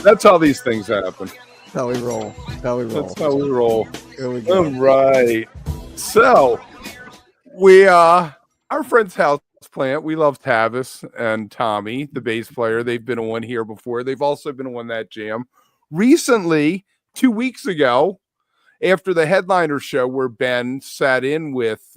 That's how these things happen. That's how we roll. That's how we roll. That's how we roll. Here we go. All right. So our friend's Houseplant. We love Tavis and Tommy, the bass player. They've been on here before. They've also been on that jam. Recently, 2 weeks ago, after the headliner show where Ben sat in with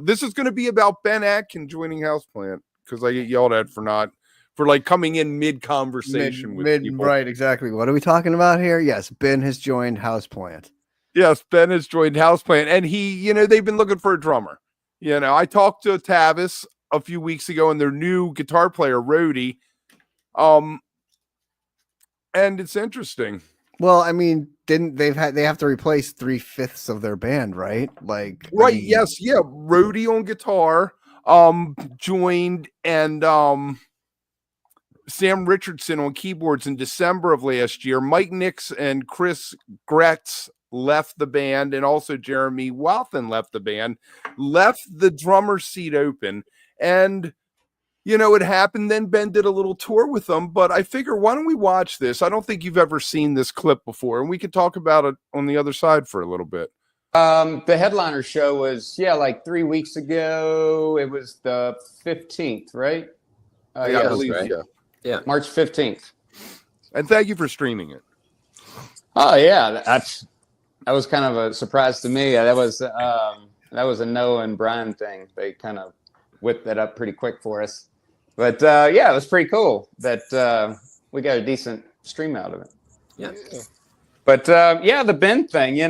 this is going to be about Ben Atkin joining Houseplant, because I get yelled at for like coming in mid-conversation with people. Right, exactly. What are we talking about here? Yes, Ben has joined Houseplant. Yes, Ben has joined Houseplant, and they've been looking for a drummer. I talked to Tavis a few weeks ago and their new guitar player, Roadie. And it's interesting. Well, I mean, they have to replace 3/5 of their band, right? Yes, yeah. Roadie on guitar, joined, and Sam Richardson on keyboards in December of last year. Mike Nix and Chris Gretz left the band, and also Jeremy Walthen left the band, left the drummer seat open. And, it happened. Then Ben did a little tour with them, but I figure, why don't we watch this? I don't think you've ever seen this clip before, and we could talk about it on the other side for a little bit. The headliner show was, like 3 weeks ago. It was the 15th, right? I believe, right. Yeah. March 15th. And thank you for streaming it. Oh, yeah. That was kind of a surprise to me. That was a Noah and Brian thing. They kind of whipped that up pretty quick for us. But it was pretty cool that we got a decent stream out of it. Yeah. But the Ben thing,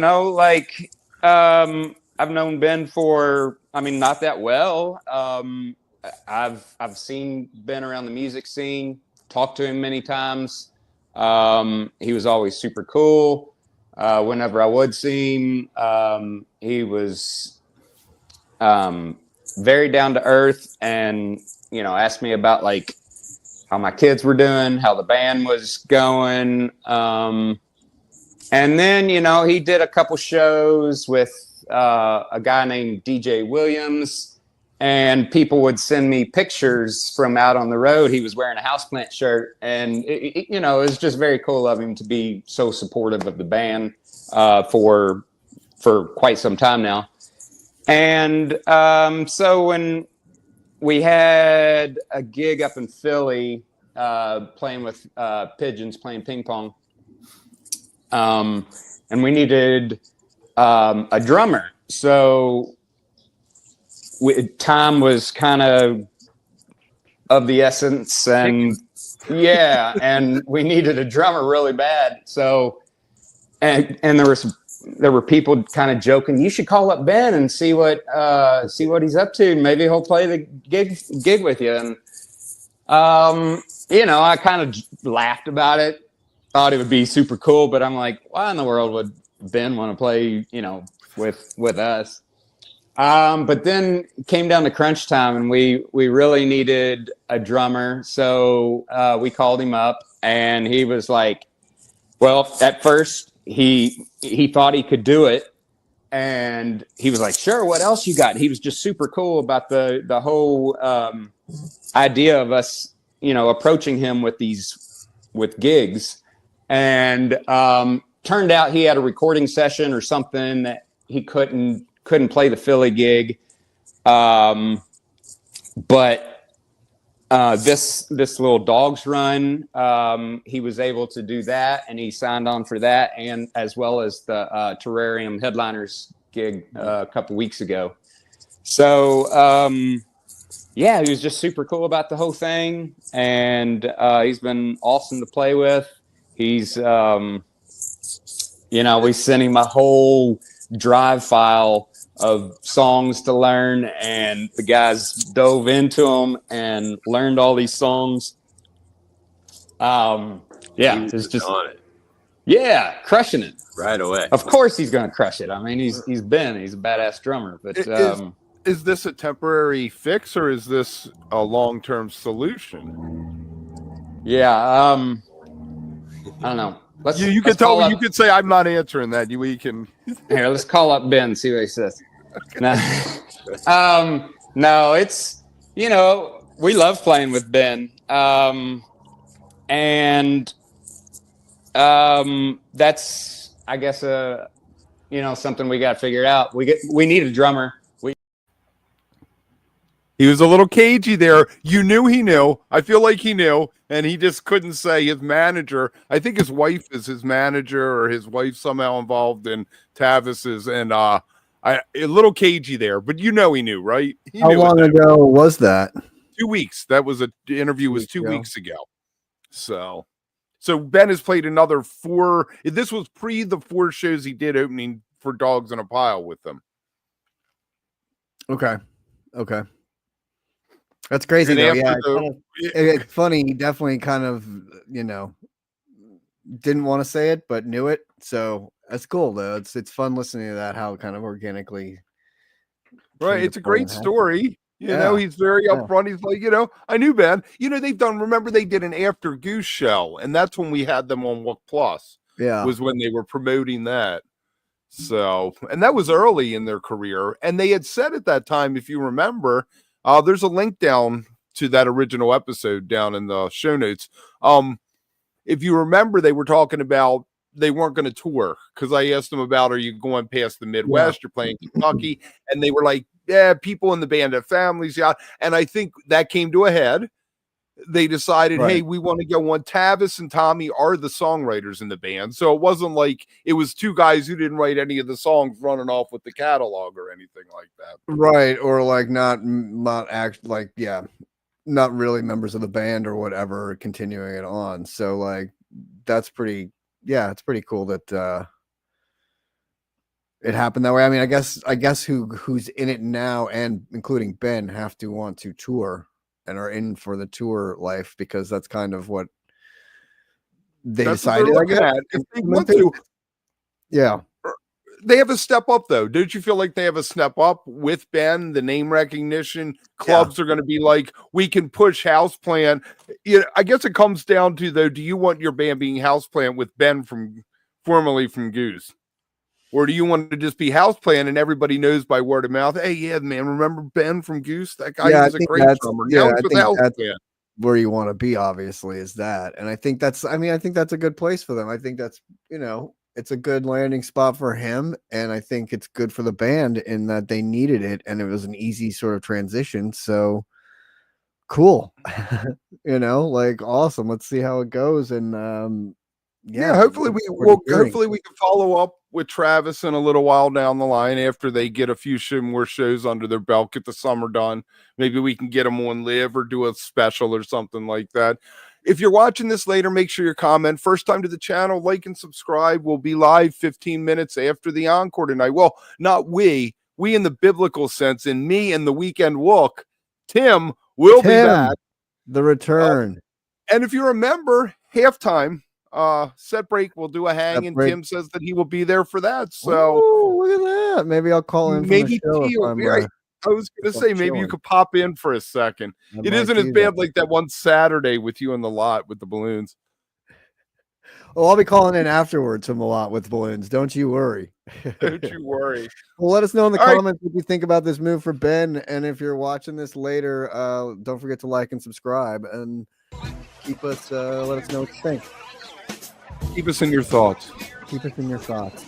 I've known Ben for, not that well. I've seen Ben around the music scene, talked to him many times. He was always super cool. Whenever I would see him, he was very down to earth, and asked me about how my kids were doing, how the band was going, and then he did a couple shows with a guy named DJ Williams, and people would send me pictures from out on the road. He was wearing a Houseplant shirt, and it was just very cool of him to be so supportive of the band for quite some time now. And so when we had a gig up in Philly playing with Pigeons, playing ping pong, and we needed a drummer. So time was kind of the essence, and and we needed a drummer really bad. So, and there were people kind of joking, you should call up Ben and see what he's up to. Maybe he'll play the gig with you. And I kind of laughed about it, thought it would be super cool, but I'm like, why in the world would Ben want to play, with us? But then it came down to crunch time, and we really needed a drummer. So we called him up, and he was like, well, at first he thought he could do it, and he was like, sure, what else you got? He was just super cool about the whole idea of us, approaching him with gigs. And turned out he had a recording session or something that he couldn't play the Philly gig. But this little Dogs Run, he was able to do that, and he signed on for that, and as well as the Terrarium Headliners gig a couple weeks ago. So he was just super cool about the whole thing, and he's been awesome to play with. He's we sent him a whole drive file of songs to learn, and the guys dove into them and learned all these songs. It's just on it. Yeah, crushing it right away. Of course he's going to crush it. I mean, he's a badass drummer. But is this a temporary fix, or is this a long-term solution? Yeah, I don't know. You could say I'm not answering that. We can here. Let's call up Ben, see what he says. Okay. No, it's we love playing with Ben. And that's, I guess, something we got figured out. We need a drummer. He was a little cagey there. You knew he knew. I feel like he knew, and he just couldn't say. His manager, I think his wife is his manager, or his wife somehow involved in Tavis's, and a little cagey there. But he knew, right? He How knew long ago was that? 2 weeks. That was the interview was 2 ago. weeks ago. So Ben has played another 4. This was pre the 4 shows he did opening for Dogs in a Pile with them. Okay. That's crazy though. Yeah, it's funny. He definitely kind of, didn't want to say it, but knew it. So that's cool though. It's fun listening to that, how it kind of organically. Right. It's a great story. You know, he's very upfront. He's like, I knew Ben. Remember they did an After Goose show, and that's when we had them on Walk Plus. Yeah. Was when they were promoting that. So, and that was early in their career. And they had said at that time, if you remember, there's a link down to that original episode down in the show notes. If you remember, they were talking about they weren't going to tour, because I asked them about, are you going past the Midwest? You're playing Kentucky. And they were like, yeah, people in the band have families. Yeah. And I think that came to a head. They decided, hey, we want to go on. Tavis and Tommy are the songwriters in the band. So it wasn't like it was 2 guys who didn't write any of the songs running off with the catalog or anything like that. Right. Or like not really members of the band or whatever, continuing it on. So like, that's pretty, it's pretty cool that it happened that way. I mean, I guess who's in it now, and including Ben, have to want to tour and are in for the tour life, because that's kind of what they decided. If they want to, they have a step up though. Don't you feel like they have a step up with Ben? The name recognition, clubs are going to be like, we can push Houseplant. I guess it comes down to though, do you want your band being Houseplant with Ben formerly from Goose? Or do you want to just be Houseplant and everybody knows by word of mouth? Hey, yeah, man, remember Ben from Goose? That guy was a great drummer. Now he's with Houseplant. Where you want to be, obviously, is that. And I think that's a good place for them. I think that's, it's a good landing spot for him. And I think it's good for the band in that they needed it. And it was an easy sort of transition. So cool. Awesome. Let's see how it goes. And, hopefully we can follow up with Tavis in a little while down the line after they get a few more shows under their belt, get the summer done. Maybe we can get them on live or do a special or something like that. If you're watching this later, make sure you comment. First time to the channel, like and subscribe. We'll be live 15 minutes after the encore tonight. Well, not we in the biblical sense, and me and the weekend look. Tim will be back. The return. And if you remember, halftime, set break, we'll do a hang, and Tim says that he will be there for that. So look at that. Maybe I'll call in. Maybe I was gonna say maybe you could pop in for a second. It isn't as bad like that one Saturday with you in the lot with the balloons. Well, I'll be calling in afterwards from the lot with balloons. Don't you worry. Don't you worry. Well, let us know in the comments what you think about this move for Ben. And if you're watching this later, don't forget to like and subscribe, and keep us. Let us know what you think. Keep us in your thoughts. Keep us in your thoughts.